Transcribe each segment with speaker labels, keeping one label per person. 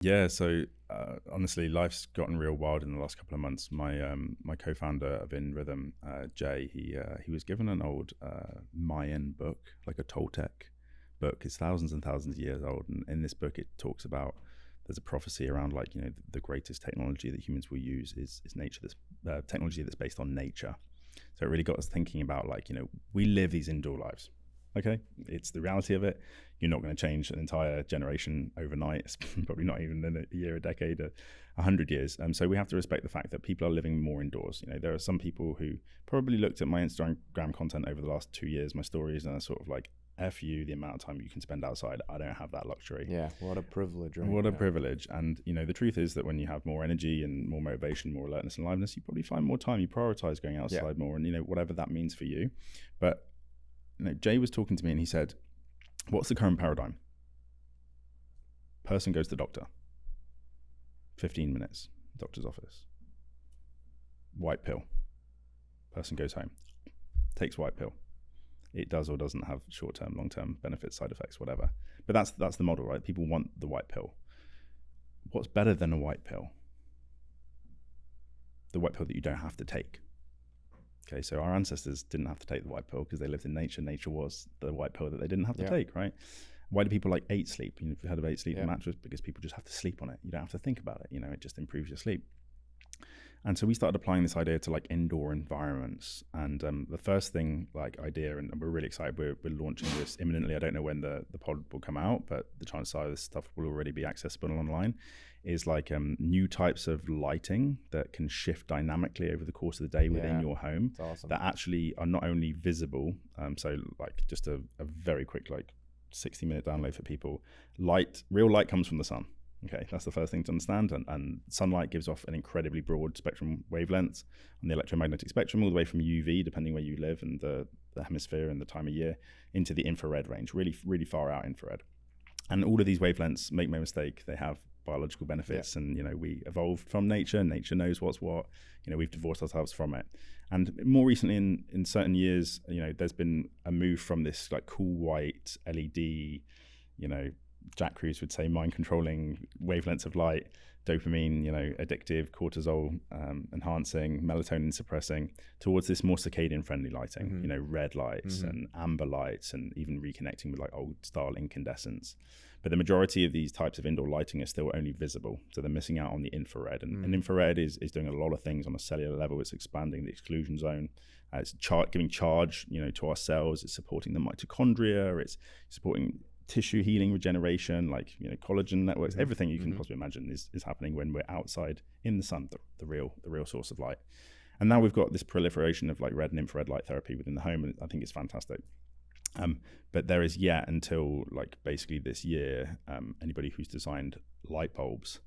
Speaker 1: Yeah, so honestly, life's gotten real wild in the last couple of months. My co-founder of In Rhythm, Jay, he was given an old Mayan book, like a Toltec book. It's thousands and thousands of years old, and in this book, it talks about there's a prophecy around like the greatest technology that humans will use is nature. This technology that's based on nature. So it really got us thinking about like we live these indoor lives. Okay, it's the reality of it. You're not going to change an entire generation overnight. It's probably not even in a year, a decade, 100 years. So we have to respect the fact that people are living more indoors. There are some people who probably looked at my Instagram content over the last 2 years, my stories, and are sort of like, F you, the amount of time you can spend outside. I don't have that luxury.
Speaker 2: Yeah, what a privilege, right?
Speaker 1: What a privilege. And, the truth is that when you have more energy and more motivation, more alertness and aliveness, you probably find more time. You prioritize going outside more and, whatever that means for you. But Jay was talking to me and he said, what's the current paradigm? Person goes to the doctor. 15 minutes, doctor's office. White pill. Person goes home. Takes white pill. It does or doesn't have short-term, long-term benefits, side effects, whatever. But that's the model, right? People want the white pill. What's better than a white pill? The white pill that you don't have to take. Okay, so our ancestors didn't have to take the white pill because they lived in nature. Nature was the white pill that they didn't have to take, right? Why do people like 8 sleep? If you've heard of 8 sleep mattress, because people just have to sleep on it. You don't have to think about it. It just improves your sleep. And so we started applying this idea to like indoor environments. And the first thing, idea, and we're really excited, we're launching this imminently. I don't know when the pod will come out, but the chances are this stuff will already be accessible online, is like new types of lighting that can shift dynamically over the course of the day within your home.
Speaker 2: That's awesome.
Speaker 1: That actually are not only visible, so like just a very quick 60-minute download for people. Real light comes from the sun. Okay, that's the first thing to understand. And sunlight gives off an incredibly broad spectrum wavelengths on the electromagnetic spectrum, all the way from UV, depending where you live and the hemisphere and the time of year, into the infrared range, really, really far out infrared. And all of these wavelengths, make no mistake, they have biological benefits. And, we evolved from nature. Nature knows what's what. We've divorced ourselves from it. And more recently in certain years, there's been a move from this cool white LED, Jack Kruse would say mind controlling wavelengths of light, dopamine, addictive, cortisol enhancing, melatonin suppressing, towards this more circadian friendly lighting, red lights and amber lights, and even reconnecting with old style incandescents. But the majority of these types of indoor lighting are still only visible. So they're missing out on the infrared. And infrared is doing a lot of things on a cellular level. It's expanding the exclusion zone. It's giving charge, to our cells. It's supporting the mitochondria. It's supporting tissue healing, regeneration, collagen networks. Everything you can possibly imagine is happening when we're outside in the sun, the real source of light. And now we've got this proliferation of red and infrared light therapy within the home, and I think it's fantastic. But there is yet until basically this year, anybody who's designed light bulbs,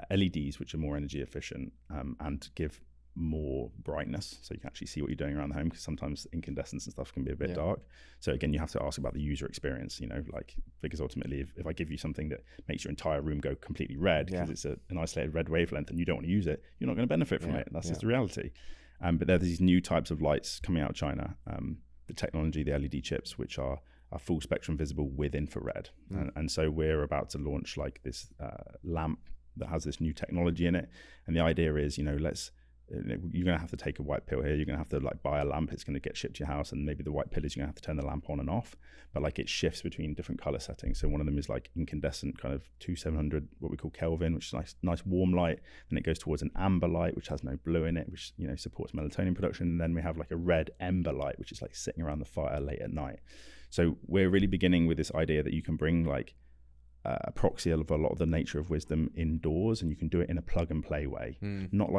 Speaker 1: LEDs, which are more energy efficient and give more brightness, so you can actually see what you're doing around the home, because sometimes incandescence and stuff can be a bit dark. So again, you have to ask about the user experience, because ultimately if I give you something that makes your entire room go completely red because it's an isolated red wavelength and you don't want to use it, you're not going to benefit from it. That's just the reality. But there are these new types of lights coming out of China, the technology, the LED chips, which are full spectrum visible with infrared. And so we're about to launch this lamp that has this new technology in it. And the idea is, you're going to have to take a white pill here. You're going to have to buy a lamp. It's going to get shipped to your house, and maybe the white pill is you're going to have to turn the lamp on and off. But it shifts between different color settings. So one of them is incandescent, kind of 2700, what we call Kelvin, which is nice warm light. Then it goes towards an amber light, which has no blue in it, which supports melatonin production. And then we have a red ember light, which is sitting around the fire late at night. So we're really beginning with this idea that you can bring a proxy of a lot of the nature of wisdom indoors, and you can do it in a plug and play way. Not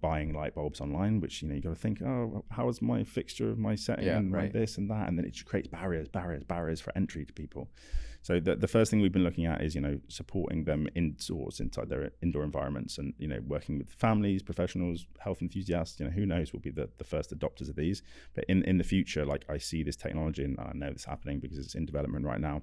Speaker 1: buying light bulbs online, which you got to think, oh, how is my fixture of my setting and this and that, and then it creates barriers for entry to people. So the first thing we've been looking at is supporting them indoors, inside their indoor environments, and working with families, professionals, health enthusiasts. Who knows, we'll be the first adopters of these. But in the future, I see this technology, and I know this happening because it's in development right now,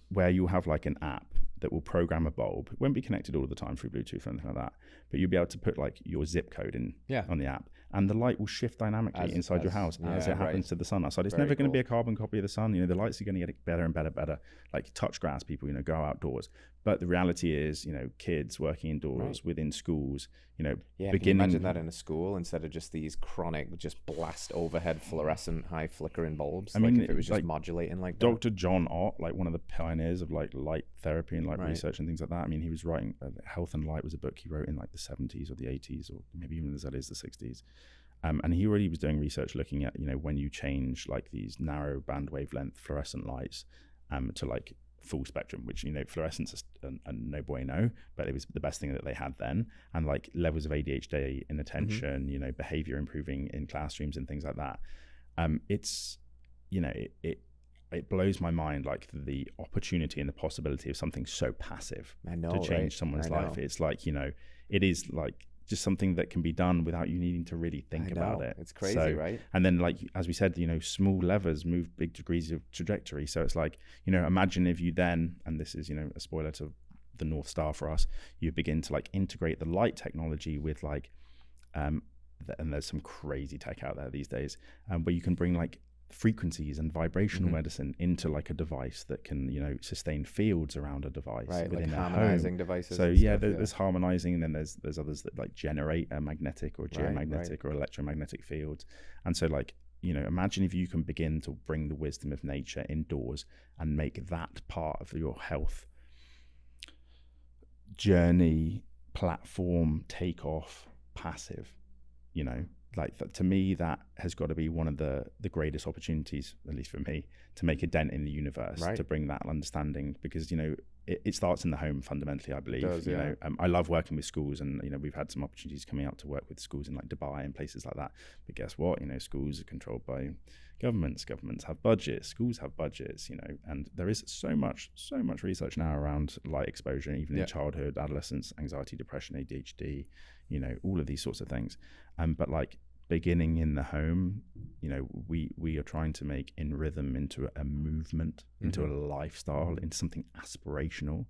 Speaker 1: where you'll have an app that will program a bulb. It won't be connected all the time through Bluetooth or anything like that, but you'll be able to put your zip code in on the app, and the light will shift dynamically inside your house as it happens to the sun outside. It's never going to be a carbon copy of the sun. The lights are going to get better and better. Like touch grass, people, go outdoors. But the reality is, kids working indoors within schools,
Speaker 2: can you imagine that in a school instead of just these chronic, just blast overhead fluorescent high flickering bulbs? I mean, if it was just modulating like that.
Speaker 1: Dr. John Ott, like one of the pioneers of like light therapy and light research and things like that. I mean, he was writing Health and Light was a book he wrote in like the 70s or the 80s or maybe even as early as the 60s. And he already was doing research looking at, when you change like these narrow band wavelength fluorescent lights to like full spectrum, which fluorescence is a no bueno, but it was the best thing that they had then, and like levels of ADHD, inattention, behavior improving in classrooms and things like that. It's it blows my mind, like the opportunity and the possibility of something so passive to change someone's life. It's like it is like just something that can be done without you needing to really think about it.
Speaker 2: It's crazy, right?
Speaker 1: And then, like, as we said, small levers move big degrees of trajectory. So it's like, imagine if you then, and this is, a spoiler to the North Star for us, you begin to like integrate the light technology with like, and there's some crazy tech out there these days, where you can bring like frequencies and vibrational medicine into like a device that can sustain fields around a device within like harmonizing devices. So there's harmonizing, and then there's others that like generate a magnetic or geomagnetic or electromagnetic fields. And so like imagine if you can begin to bring the wisdom of nature indoors and make that part of your health journey, platform, takeoff, passive. Like to me, that has got to be one of the greatest opportunities, at least for me, to make a dent in the universe, to bring that understanding, because it starts in the home fundamentally, I believe. It does, I love working with schools, and we've had some opportunities coming out to work with schools in like Dubai and places like that. But guess what? Schools are controlled by governments. Governments have budgets. Schools have budgets. And there is so much research now around light exposure, even in childhood, adolescence, anxiety, depression, ADHD. All of these sorts of things. But like beginning in the home, we are trying to make in rhythm into a movement, into a lifestyle, into something aspirational.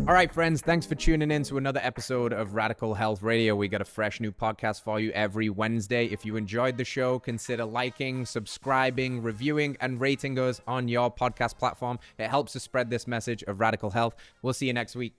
Speaker 3: All right, friends, thanks for tuning in to another episode of Radical Health Radio. We got a fresh new podcast for you every Wednesday. If you enjoyed the show, consider liking, subscribing, reviewing, and rating us on your podcast platform. It helps to spread this message of radical health. We'll see you next week.